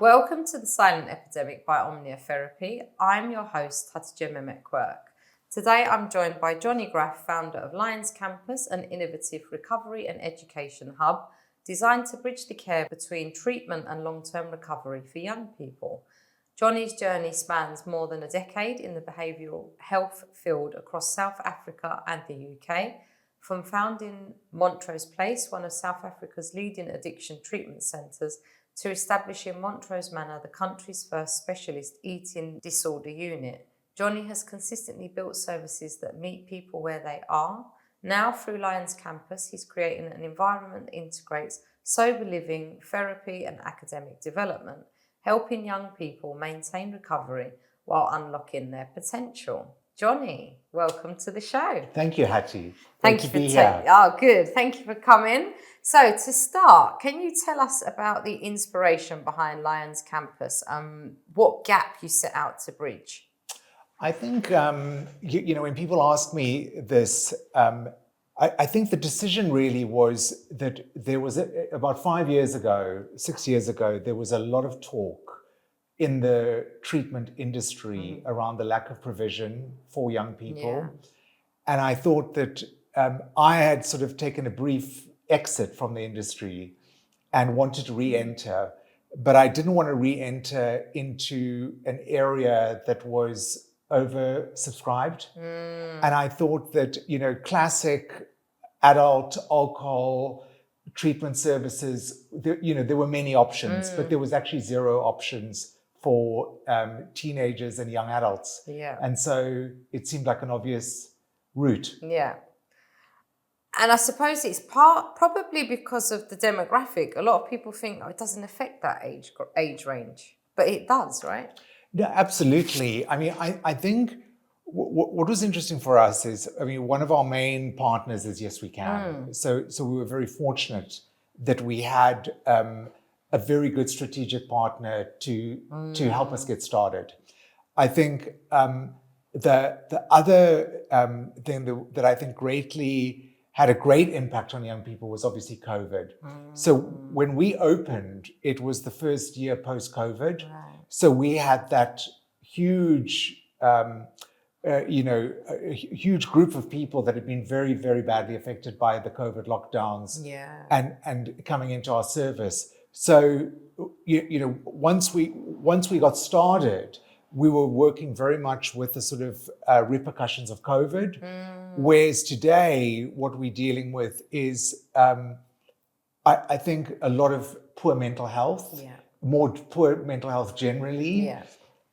Welcome to the Silent Epidemic by Omnia Therapy. I'm your host, Hatice Mehmet-Quirk. Today I'm joined by Johnny Graaff, founder of Lions Campus, an innovative recovery and education hub designed to bridge the care between treatment and long-term recovery for young people. Johnny's journey spans more than a decade in the behavioural health field across South Africa and the UK, from founding Montrose Place, one of South Africa's leading addiction treatment centres, to establishing Montrose Manor, the country's first specialist eating disorder unit. Johnny has consistently built services that meet people where they are. Now, through Lions Campus, he's creating an environment that integrates sober living, therapy and academic development, helping young people maintain recovery while unlocking their potential. Johnny, welcome to the show. Thank you, Hattie. Thank you for good. Thank you for coming. So to start, can you tell us about the inspiration behind Lions Campus? What gap you set out to bridge? I think, when people ask me this, I think the decision really was that there was, about 6 years ago, there was a lot of talk in the treatment industry around the lack of provision for young people. Yeah. And I thought that I had sort of taken a brief exit from the industry and wanted to re-enter, but I didn't want to re-enter into an area that was oversubscribed. And I thought that, classic adult alcohol treatment services, there were many options, but there was actually zero options for teenagers and young adults. Yeah. And so it seemed like an obvious route. Yeah. And I suppose it's probably because of the demographic. A lot of people think, it doesn't affect that age range, but it does, right? Yeah, absolutely. I mean, I think what was interesting for us is, one of our main partners is Yes We Can. So we were very fortunate that we had a very good strategic partner to help us get started. I think the other thing that I think greatly had a great impact on young people was obviously COVID. So when we opened, it was the first year post-COVID. Right. So we had that huge, a huge group of people that had been very, very badly affected by the COVID lockdowns. Yeah. And coming into our service. So, once we got started, we were working very much with the sort of repercussions of COVID. Whereas today, what we're dealing with is, I think, a lot of poor mental health, more poor mental health generally. Yeah.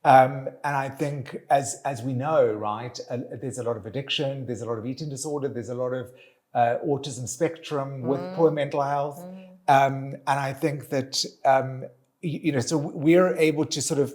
And I think, as we know, right, there's a lot of addiction, there's a lot of eating disorder, there's a lot of autism spectrum with poor mental health. And I think that, so we're able to sort of,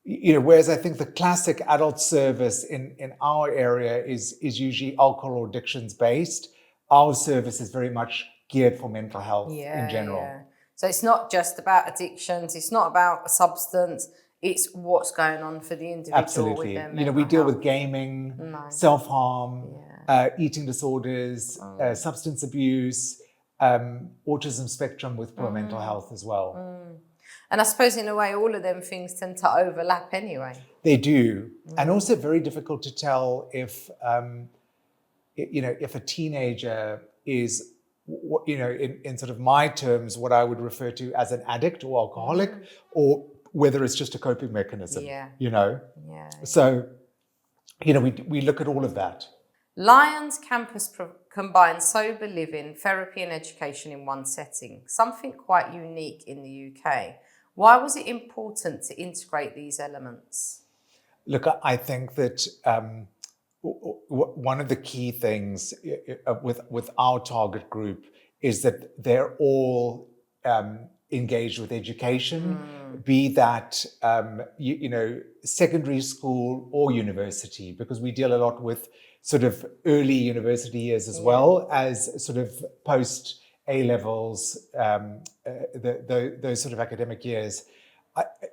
whereas I think the classic adult service in our area is usually alcohol or addictions based, our service is very much geared for mental health in general. Yeah. So it's not just about addictions, it's not about a substance, it's what's going on for the individual. Absolutely. With their mental we deal health. with gaming, self-harm, eating disorders, substance abuse, autism spectrum with poor mental health as well. And I suppose in a way, all of them things tend to overlap anyway. They do. And also very difficult to tell if a teenager is, in sort of my terms, what I would refer to as an addict or alcoholic, or whether it's just a coping mechanism, Yeah. So, we look at all of that. Lions Campus combines sober living, therapy and education in one setting, something quite unique in the UK. Why was it important to integrate these elements? Look, I think that one of the key things with our target group is that they're all engaged with education, be that secondary school or university, because we deal a lot with sort of early university years as well as sort of post A-levels, those sort of academic years.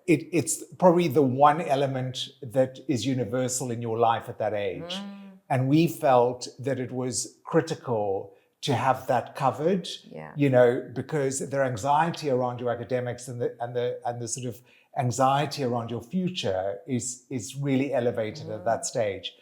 It's probably the one element that is universal in your life at that age. And we felt that it was critical to have that covered, because their anxiety around your academics and the sort of anxiety around your future is really elevated at that stage.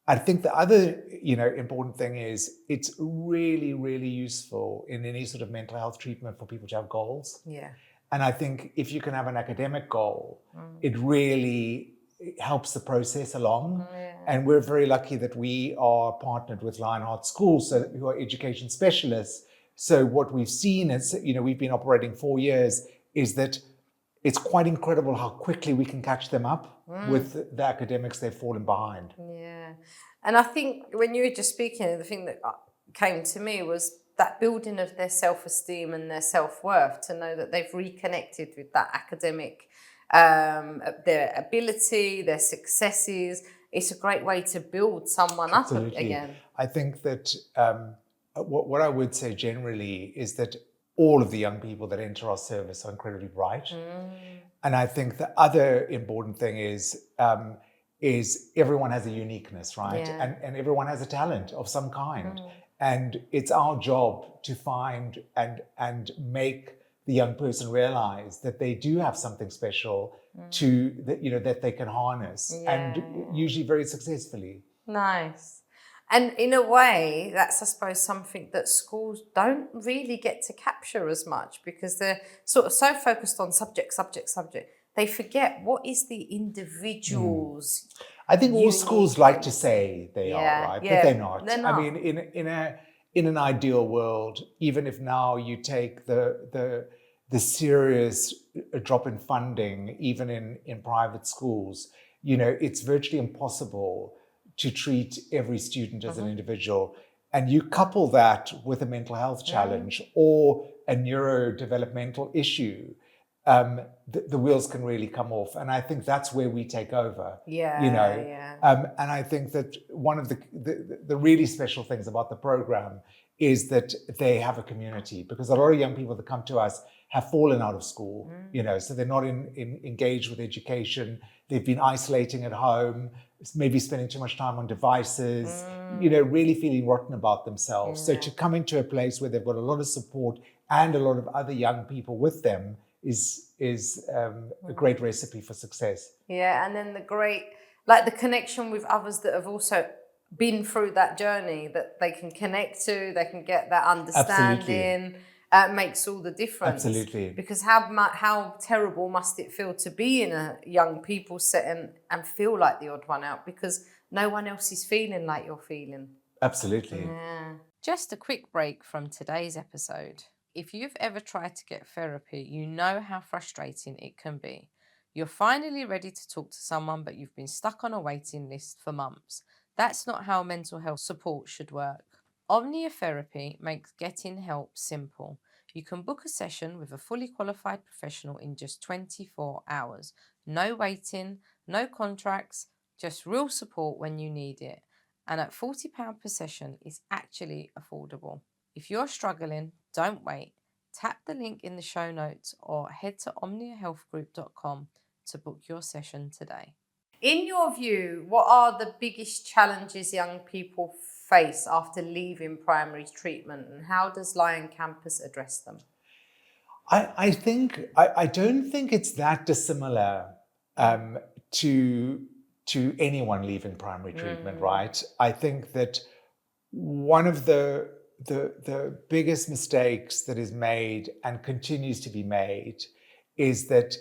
I think the other, important thing is it's really, really useful in any sort of mental health treatment for people to have goals. Yeah. And I think if you can have an academic goal, it really helps the process along. Yeah. And we're very lucky that we are partnered with Lionheart Schools, who are education specialists. So what we've seen is, we've been operating 4 years, is that it's quite incredible how quickly we can catch them up with the academics they've fallen behind. Yeah. And I think when you were just speaking, the thing that came to me was that building of their self-esteem and their self-worth, to know that they've reconnected with that academic, their ability, their successes. It's a great way to build someone Absolutely. up again. I think that what I would say generally is that all of the young people that enter our service are incredibly bright. And I think the other important thing is everyone has a uniqueness, right? Yeah. And everyone has a talent of some kind. And it's our job to find and make the young person realize that they do have something special that they can harness, and usually very successfully. Nice. And in a way, that's, I suppose, something that schools don't really get to capture as much, because they're sort of so focused on subject. They forget what is the individual's. I think all schools like to say they are, right? Yeah, but they're not. They're not. I mean, in an ideal world, even if now you take the serious drop in funding, even in private schools, it's virtually impossible to treat every student as an individual. And you couple that with a mental health challenge or a neurodevelopmental issue, the wheels can really come off. And I think that's where we take over. And I think that one of the really special things about the program is that they have a community, because a lot of young people that come to us have fallen out of school, so they're not engaged with education. They've been isolating at home, maybe spending too much time on devices, really feeling rotten about themselves. So to come into a place where they've got a lot of support and a lot of other young people with them is a great recipe for success. Yeah, and then the connection with others that have also been through that journey, that they can connect to, they can get that understanding. Makes all the difference. Absolutely. Because how terrible must it feel to be in a young people setting and feel like the odd one out, because no one else is feeling like you're feeling. Absolutely. Yeah. Just a quick break from today's episode. If you've ever tried to get therapy, you know how frustrating it can be. You're finally ready to talk to someone, but you've been stuck on a waiting list for months. That's not how mental health support should work. Omnia Therapy makes getting help simple. You can book a session with a fully qualified professional in just 24 hours. No waiting, no contracts, just real support when you need it. And at £40 per session is actually affordable. If you're struggling, don't wait. Tap the link in the show notes or head to omniahealthgroup.com to book your session today. In your view, what are the biggest challenges young people face after leaving primary treatment, and how does Lion Campus address them? I don't think it's that dissimilar to anyone leaving primary treatment, right? I think that one of the biggest mistakes that is made and continues to be made is that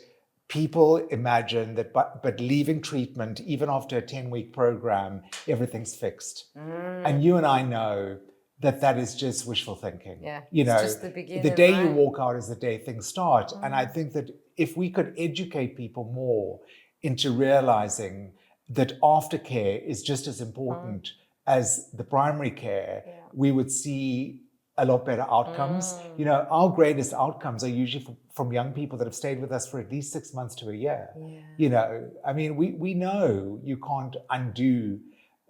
people imagine that but leaving treatment, even after a 10-week program, everything's fixed. And you and I know that is just wishful thinking. Yeah, it's just the beginning. The day you walk out is the day things start. And I think that if we could educate people more into realizing that aftercare is just as important as the primary care, we would see a lot better outcomes. Our greatest outcomes are usually from young people that have stayed with us for at least 6 months to a year. I mean, we know you can't undo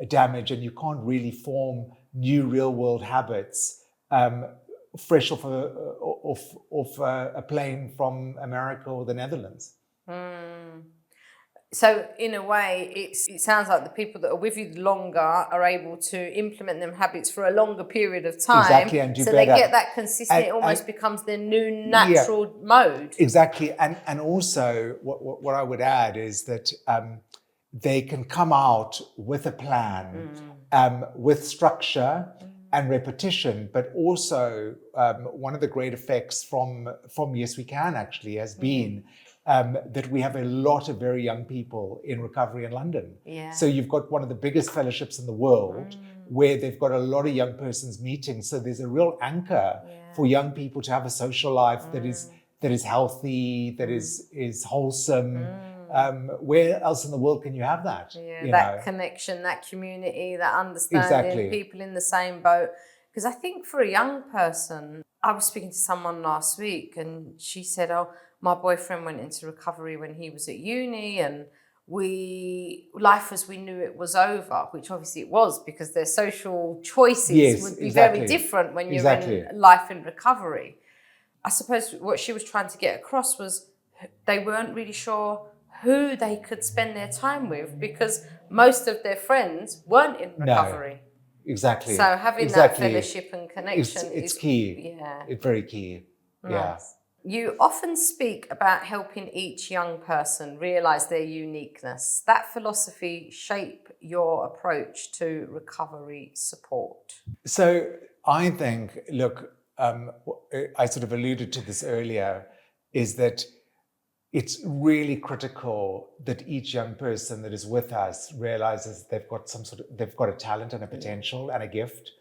damage, and you can't really form new real world habits fresh off a plane from America or the Netherlands. So in a way, it sounds like the people that are with you longer are able to implement them habits for a longer period of time. Exactly, and do so better. They get that consistent. It almost becomes their new natural mode. Exactly, and also what I would add is that they can come out with a plan, with structure and repetition, but also one of the great effects from Yes We Can actually has been that we have a lot of very young people in recovery in London. Yeah. So you've got one of the biggest fellowships in the world where they've got a lot of young persons meeting. So there's a real anchor for young people to have a social life that is healthy, that is wholesome. Where else in the world can you have that? Yeah, that connection, that community, that understanding, people in the same boat. Because I think for a young person, I was speaking to someone last week and she said, oh, my boyfriend went into recovery when he was at uni and life as we knew it was over, which obviously it was because their social choices would be very different when you're in life in recovery. I suppose what she was trying to get across was they weren't really sure who they could spend their time with because most of their friends weren't in recovery. No, exactly. So having that fellowship and connection it's key. Yeah. It's very key. Nice. Yeah. You often speak about helping each young person realise their uniqueness. That philosophy shape your approach to recovery support? So I think, look, I sort of alluded to this earlier, is that it's really critical that each young person that is with us realizes they've got a talent and a potential and a gift,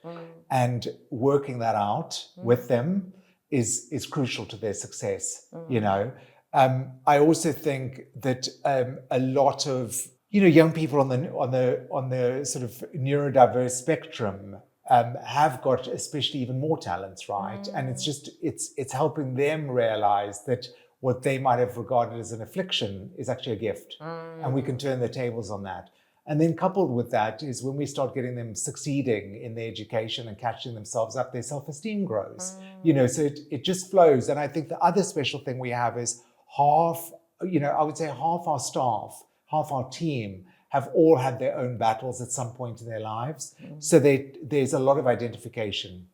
and working that out with them is crucial to their success. You know, I also think that a lot of young people on the sort of neurodiverse spectrum have got especially even more talents, right? And it's helping them realize that what they might have regarded as an affliction is actually a gift, and we can turn the tables on that. And then coupled with that is when we start getting them succeeding in their education and catching themselves up, their self-esteem grows. So it just flows. And I think the other special thing we have is I would say half our staff, half our team have all had their own battles at some point in their lives. So there's a lot of identification.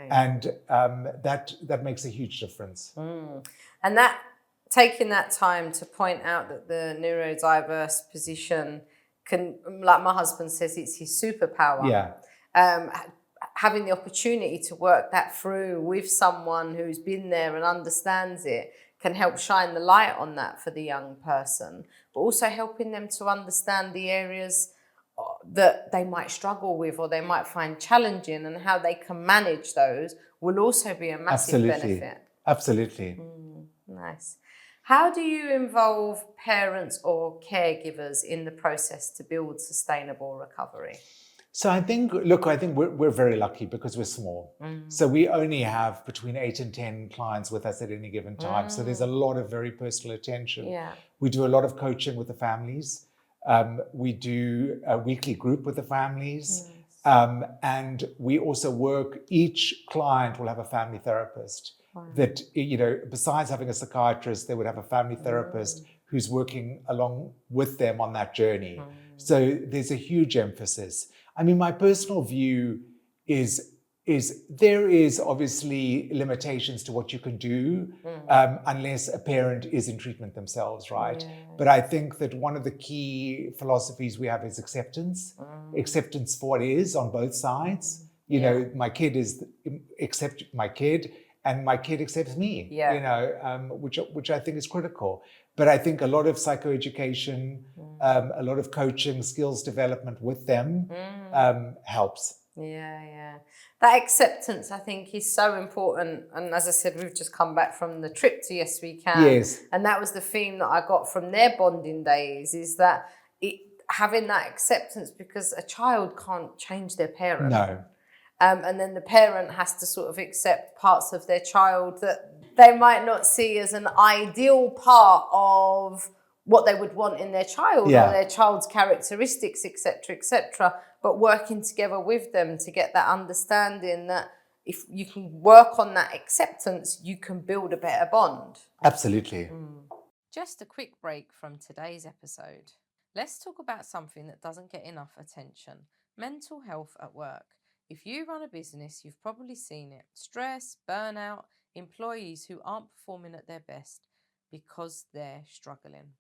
And that makes a huge difference. And that taking that time to point out that the neurodiverse position can, like my husband says, it's his superpower. Having the opportunity to work that through with someone who's been there and understands it can help shine the light on that for the young person, but also helping them to understand the areas that they might struggle with or they might find challenging, and how they can manage those will also be a massive benefit. Absolutely. Nice. How do you involve parents or caregivers in the process to build sustainable recovery? So I think we're very lucky because we're small. So we only have between 8 and 10 clients with us at any given time. So there's a lot of very personal attention. We do a lot of coaching with the families. We do a weekly group with the families. And we also each client will have a family therapist. That, besides having a psychiatrist, they would have a family therapist who's working along with them on that journey. So there's a huge emphasis. I mean, my personal view is there is obviously limitations to what you can do unless a parent is in treatment themselves, right? But I think that one of the key philosophies we have is acceptance. Acceptance for what is on both sides. My kid accept my kid, and my kid accepts me, which I think is critical. But I think a lot of psychoeducation, a lot of coaching, skills development with them helps. That acceptance, I think, is so important. And as I said, we've just come back from the trip to Yes We Can. And that was the theme that I got from their bonding days, is that having that acceptance, because a child can't change their parent. No. And then the parent has to sort of accept parts of their child that they might not see as an ideal part of what they would want in their child or their child's characteristics, etc., but working together with them to get that understanding that if you can work on that acceptance, you can build a better bond. Absolutely. Just a quick break from today's episode. Let's talk about something that doesn't get enough attention: mental health at work. If you run a business, you've probably seen it: stress, burnout, employees who aren't performing at their best because they're struggling.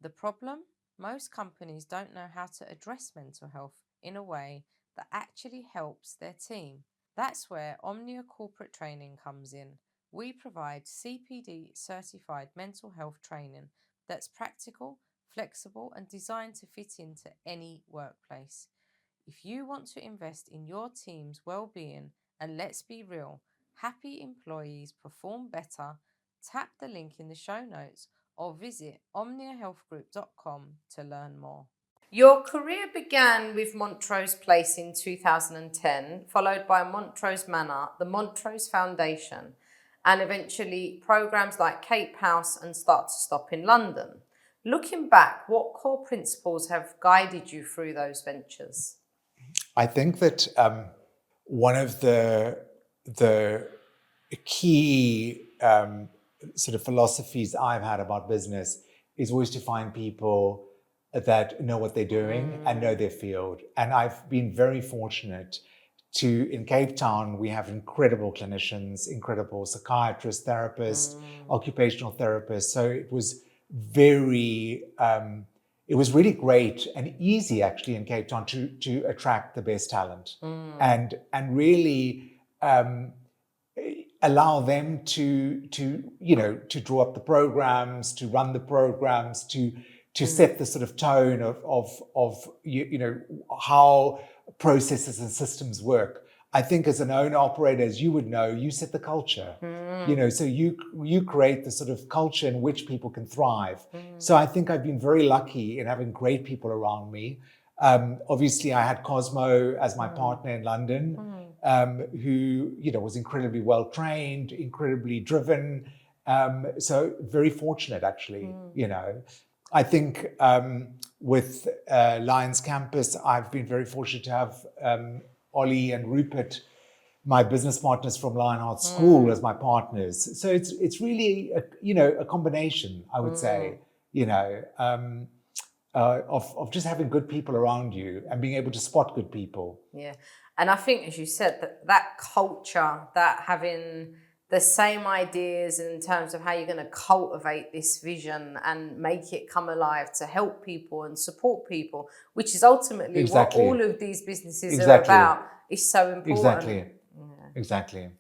The problem? Most companies don't know how to address mental health in a way that actually helps their team. That's where Omnia Corporate Training comes in. We provide CPD certified mental health training that's practical, flexible, and designed to fit into any workplace. If you want to invest in your team's well-being, and let's be real, happy employees perform better, tap the link in the show notes or visit omniahealthgroup.com to learn more. Your career began with Montrose Place in 2010, followed by Montrose Manor, the Montrose Foundation, and eventually programs like Cape House and Start to Stop in London. Looking back, what core principles have guided you through those ventures? I think that one of the key sort of philosophies I've had about business is always to find people that know what they're doing and know their field. And I've been very fortunate in Cape Town, we have incredible clinicians, incredible psychiatrists, therapists, occupational therapists. So it was it was really great and easy actually in Cape Town to attract the best talent and really allow them to draw up the programs, to run the programs, to set the sort of tone of how processes and systems work. I think as an owner operator, as you would know, you set the culture. So you create the sort of culture in which people can thrive. So I think I've been very lucky in having great people around me. Obviously, I had Cosmo as my partner in London, who was incredibly well trained, incredibly driven. So very fortunate, actually. I think with Lions Campus, I've been very fortunate to have Ollie and Rupert, my business partners from Lionheart School, as my partners. So it's really a combination, I would say, of just having good people around you and being able to spot good people. Yeah, and I think, as you said, that culture, that having the same ideas in terms of how you're going to cultivate this vision and make it come alive to help people and support people, which is ultimately what all of these businesses are about, is so important. Exactly.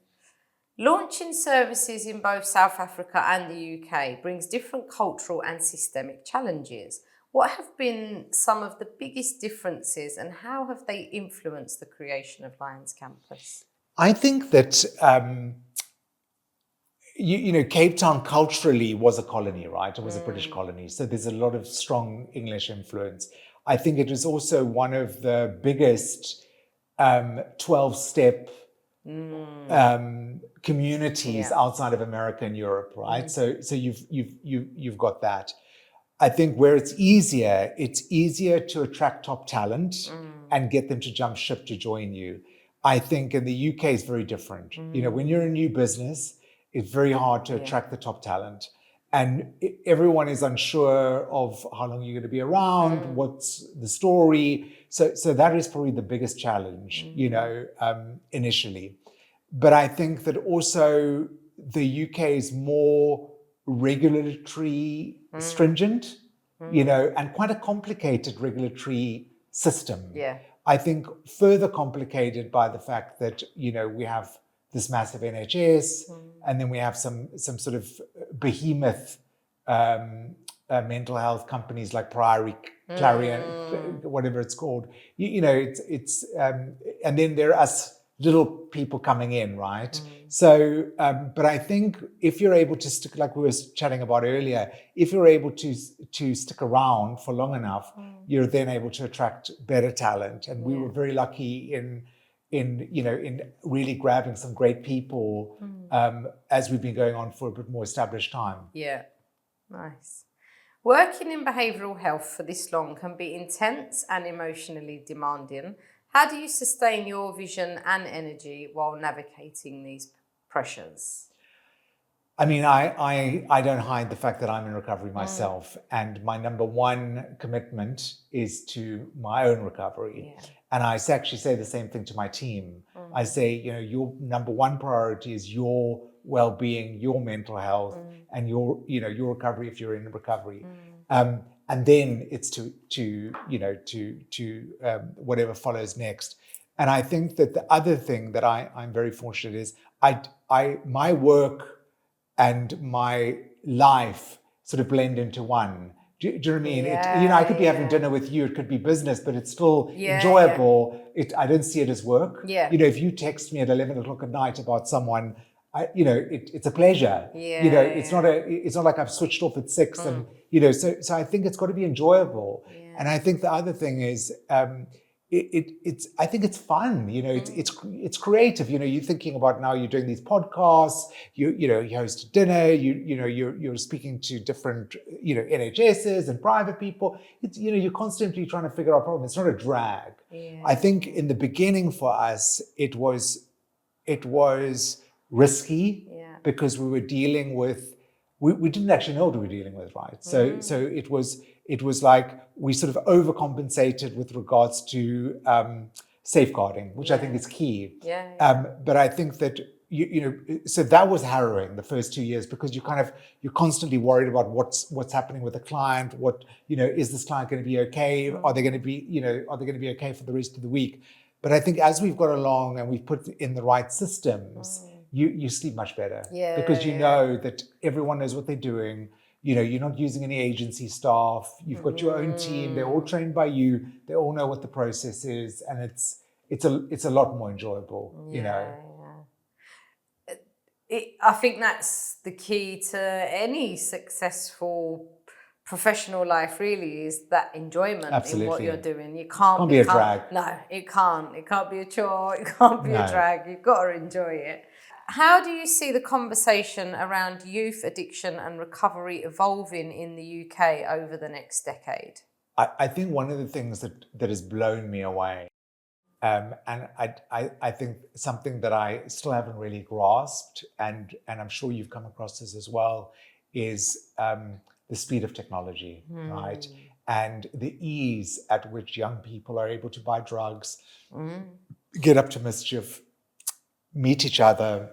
Launching services in both South Africa and the UK brings different cultural and systemic challenges. What have been some of the biggest differences and how have they influenced the creation of Lions Campus? I think that Cape Town culturally was a colony, right? It was a British colony. So there's a lot of strong English influence. I think it was also one of the biggest 12-step communities outside of America and Europe, right? So you've got that. I think where it's easier to attract top talent and get them to jump ship to join you. I think in the UK it's very different. When you're a new business, it's very hard to attract the top talent. And everyone is unsure of how long you're going to be around, what's the story. So that is probably the biggest challenge, initially. But I think that also the UK is more regulatory stringent, and quite a complicated regulatory system. Yeah. I think further complicated by the fact that, we have this massive NHS, and then we have some sort of behemoth mental health companies like Priory, Clarion, whatever it's called. And then there are us little people coming in, right? So, but I think if you're able to stick, like we were chatting about earlier, if you're able to stick around for long enough, you're then able to attract better talent. And we were very lucky in really grabbing some great people as we've been going on for a bit more established time. Yeah, nice. Working in behavioural health for this long can be intense and emotionally demanding. How do you sustain your vision and energy while navigating these pressures? I mean, I don't hide the fact that I'm in recovery myself, and my number one commitment is to my own recovery. Yeah. And I actually say the same thing to my team. I say, your number one priority is your well-being, your mental health, and your recovery if you're in recovery. And then it's to whatever follows next. And I think that the other thing that I'm very fortunate is my work and my life sort of blend into one. Do you know what I mean? I could be having dinner with you, it could be business, but it's still enjoyable. I don't see it as work. Yeah. If you text me at 11 o'clock at night about someone, it's a pleasure. Yeah. It's not like I've switched off at 6 and, so I think it's got to be enjoyable. Yeah. And I think the other thing is, I think it's fun, it's creative. You're thinking about now you're doing these podcasts, you host dinner, you're speaking to different, NHSs and private people. It's, you're constantly trying to figure out problems. It's not a drag. Yeah. I think in the beginning for us, it was risky because we were dealing with, we didn't actually know what we were dealing with, right? So it was like we sort of overcompensated with regards to safeguarding, which I think is key. But I think that so that was harrowing the first 2 years because you're constantly worried about what's happening with the client. What is this client going to be okay? Are they going to be okay for the rest of the week? But I think as we've got along and we've put in the right systems, you sleep much better because you know that everyone knows what they're doing. You're not using any agency staff. You've got your own team. They're all trained by you. They all know what the process is, and it's a lot more enjoyable. I think that's the key to any successful professional life. Really, is that enjoyment in what you're doing. You can't be a drag. No, it can't. It can't be a chore. It can't be a drag. You've got to enjoy it. How do you see the conversation around youth addiction and recovery evolving in the UK over the next decade? I think one of the things that has blown me away, and I think something that I still haven't really grasped, and I'm sure you've come across this as well, is the speed of technology, right? And the ease at which young people are able to buy drugs, get up to mischief, meet each other.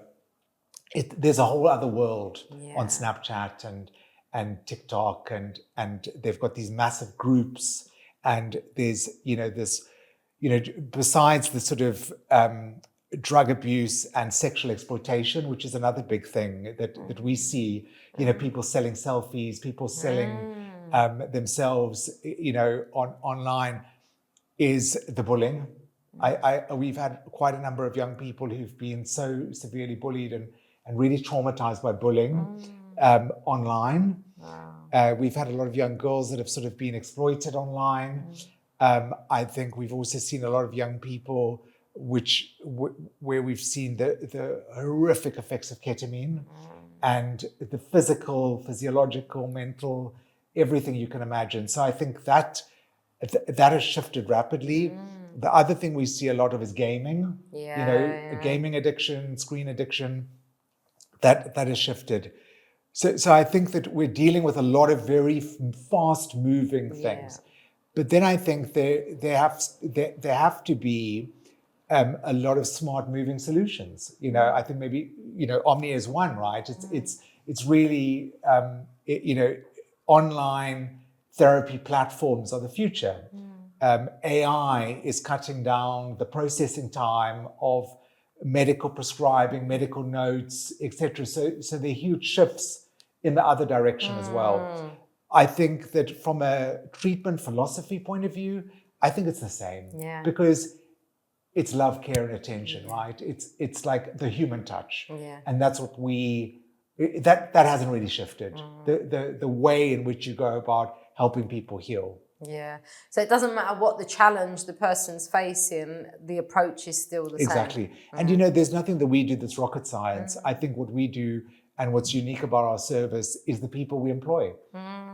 There's a whole other world on Snapchat and TikTok, and they've got these massive groups, and there's this besides the sort of drug abuse and sexual exploitation, which is another big thing that we see. People selling selfies, people selling themselves, online, is the bullying. We've had quite a number of young people who've been so severely bullied and really traumatized by bullying online. Wow. We've had a lot of young girls that have sort of been exploited online. I think we've also seen a lot of young people where we've seen the horrific effects of ketamine and the physiological, mental, everything you can imagine. So I think that has shifted rapidly. The other thing we see a lot of is gaming. Gaming addiction, screen addiction. That has shifted. So I think that we're dealing with a lot of very fast-moving things. But then I think there have to be a lot of smart-moving solutions. I think maybe Omnia is one, right? It's really online therapy platforms are the future. AI is cutting down the processing time of medical prescribing, medical notes, etc. So there are huge shifts in the other direction as well. I think that from a treatment philosophy point of view, I think it's the same. Because it's love, care, and attention, right? It's like the human touch. And that's what that hasn't really shifted. The way in which you go about helping people heal. So it doesn't matter what the challenge the person's facing, the approach is still the same. Exactly. And there's nothing that we do that's rocket science. I think what we do and what's unique about our service is the people we employ.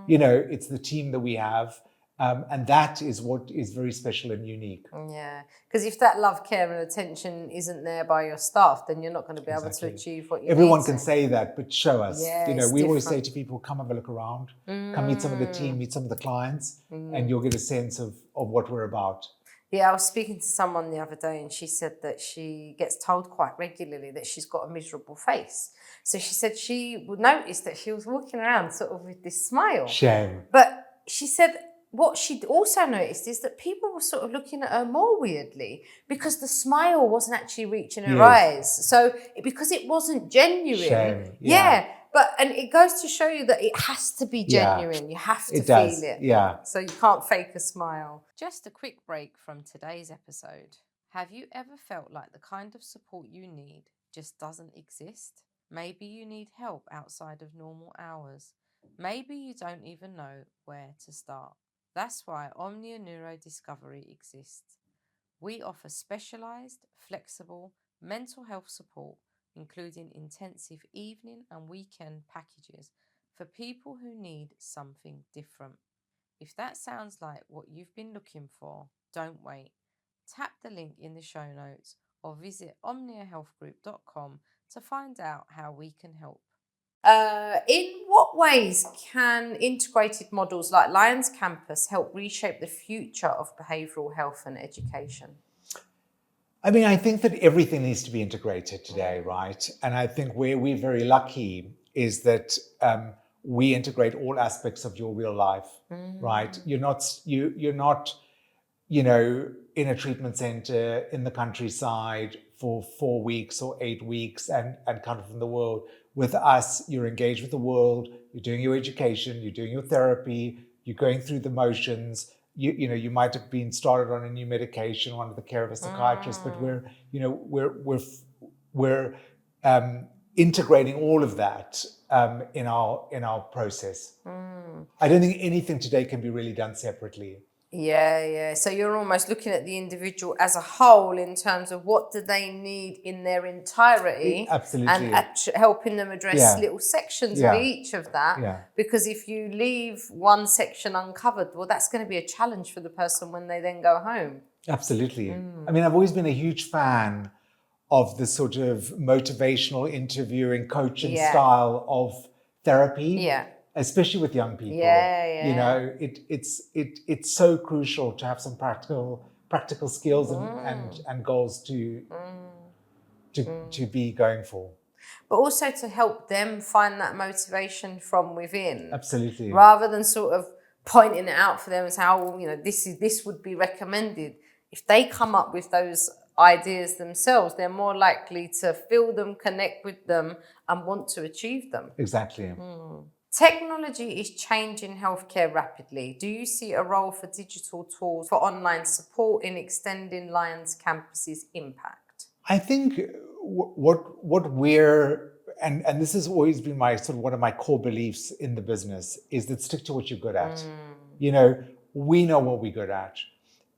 It's the team that we have. And that is what is very special and unique. Yeah, because if that love, care and attention isn't there by your staff, then you're not going to be able to achieve what you Everyone need can to. say that, but show us. Yeah, We always say to people, come have a look around, come meet some of the team, meet some of the clients, and you'll get a sense of what we're about. Yeah, I was speaking to someone the other day and she said that she gets told quite regularly that she's got a miserable face. So she said she would notice that she was walking around sort of with this smile. Shame. But she said what she'd also noticed is that people were sort of looking at her more weirdly because the smile wasn't actually reaching her eyes. So because it wasn't genuine. Shame. And it goes to show you that it has to be genuine. You have to feel it. Yeah. So you can't fake a smile. Just a quick break from today's episode. Have you ever felt like the kind of support you need just doesn't exist? Maybe you need help outside of normal hours. Maybe you don't even know where to start. That's why Omnia Neurodiscovery exists. We offer specialised, flexible mental health support, including intensive evening and weekend packages for people who need something different. If that sounds like what you've been looking for, don't wait. Tap the link in the show notes or visit omniahealthgroup.com to find out how we can help. In what ways can integrated models like Lions Campus help reshape the future of behavioural health and education? I mean, I think that everything needs to be integrated today, right? And I think where we're very lucky is that we integrate all aspects of your real life, right? You're not, in a treatment center in the countryside for 4 weeks or 8 weeks and kind of from the world. With us, you're engaged with the world, you're doing your education, you're doing your therapy, you're going through the motions. You might have been started on a new medication or under the care of a psychiatrist, but we're integrating all of that in our process. I don't think anything today can be really done separately. Yeah. So you're almost looking at the individual as a whole in terms of what do they need in their entirety. Absolutely. And helping them address little sections of each of that. Yeah. Because if you leave one section uncovered, well, that's going to be a challenge for the person when they then go home. Absolutely. I mean, I've always been a huge fan of the sort of motivational interviewing, coaching style of therapy. Yeah. Especially with young people. It's so crucial to have some practical skills and goals to be going for. But also to help them find that motivation from within. Absolutely. Rather than sort of pointing it out for them and saying, oh, well, this would be recommended. If they come up with those ideas themselves, they're more likely to feel them, connect with them, and want to achieve them. Exactly. Technology is changing healthcare rapidly. Do you see a role for digital tools for online support in extending Lions Campus's impact? I think what we're, and this has always been my sort of one of my core beliefs in the business, is that stick to what you're good at. We know what we're good at,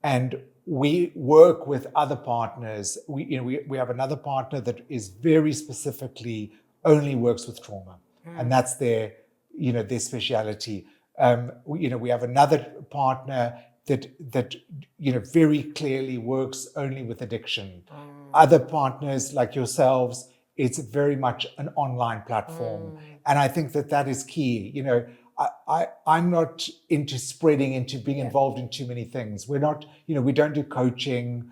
and we work with other partners. We have another partner that is very specifically only works with trauma, and that's their speciality. We have another partner that very clearly works only with addiction. Other partners like yourselves, it's very much an online platform, and I think that is key. I'm not into spreading into being involved in too many things. We're not, we don't do coaching.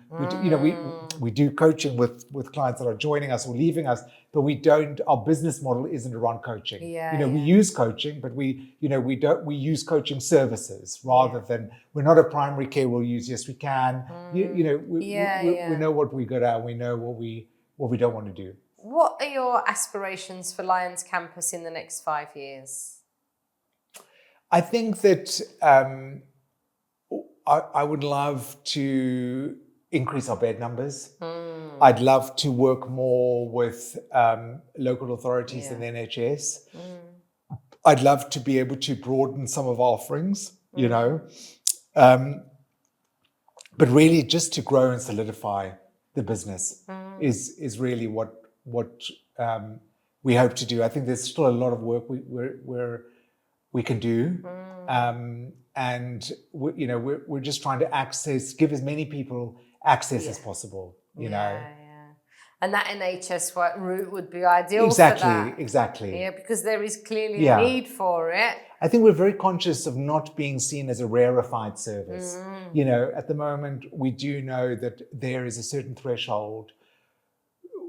We do coaching with clients that are joining us or leaving us, but our business model isn't around coaching. We use coaching, but we use coaching services rather than, we're not a primary care, we'll use, yes, we can. We know what we're good at, we know what we don't want to do. What are your aspirations for Lions Campus in the next 5 years? I think that I would love to increase our bed numbers. I'd love to work more with local authorities and the NHS. I'd love to be able to broaden some of our offerings, but really just to grow and solidify the business is really what we hope to do. I think there's still a lot of work we can do. And we're just trying to give as many people access as possible, Yeah. And that NHS route would be ideal for that. Exactly. Yeah, because there is clearly a need for it. I think we're very conscious of not being seen as a rarefied service. At the moment, we do know that there is a certain threshold,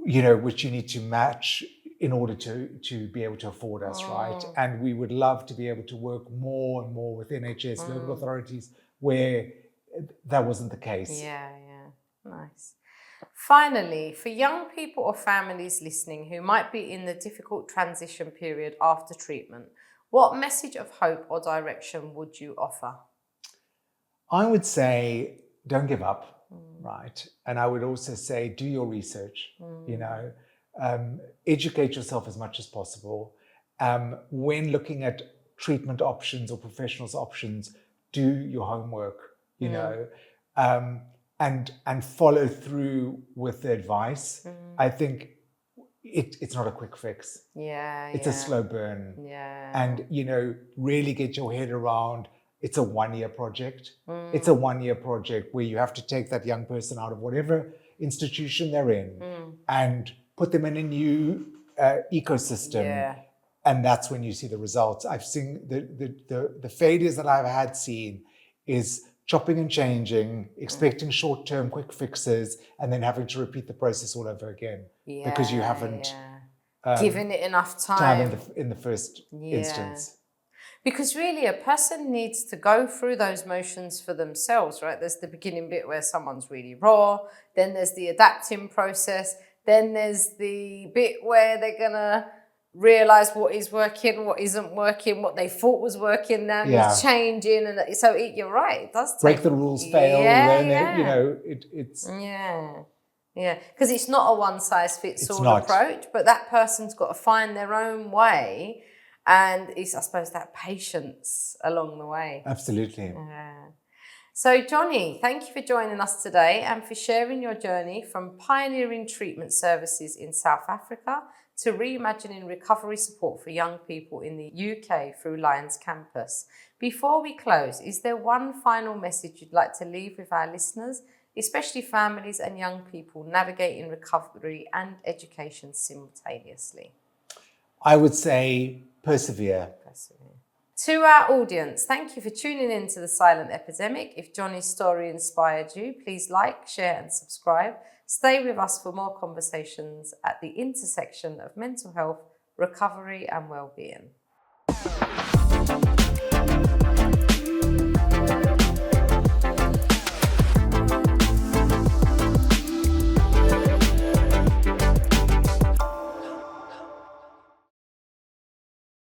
which you need to match in order to be able to afford us, right? And we would love to be able to work more and more with NHS, local authorities, where that wasn't the case. Yeah. Nice. Finally, for young people or families listening who might be in the difficult transition period after treatment, what message of hope or direction would you offer? I would say, don't give up, right? And I would also say, do your research, educate yourself as much as possible. When looking at treatment options or professionals options, do your homework, and follow through with the advice. I think it's not a quick fix. It's a slow burn. And, really get your head around, it's a 1-year project. It's a 1-year project where you have to take that young person out of whatever institution they're in and put them in a new ecosystem. And that's when you see the results. I've seen the failures that I've seen is chopping and changing, expecting short-term quick fixes, and then having to repeat the process all over again because you haven't given it enough time in the first instance. Because really a person needs to go through those motions for themselves, right? There's the beginning bit where someone's really raw, then there's the adapting process, then there's the bit where they're gonna realize what is working, what isn't working, what they thought was working now is changing, and so you're right, it does break the rules, fail, it's because it's not a one-size-fits-all approach, but that person's got to find their own way, and it's, I suppose, that patience along the way. Absolutely. So Johnny, thank you for joining us today and for sharing your journey from pioneering treatment services in South Africa to reimagining recovery support for young people in the UK through Lions Campus. Before we close, is there one final message you'd like to leave with our listeners, especially families and young people navigating recovery and education simultaneously? I would say persevere. To our audience, thank you for tuning in to the Silent Epidemic. If Johnny's story inspired you, please like, share and subscribe. Stay with us for more conversations at the intersection of mental health, recovery and well-being.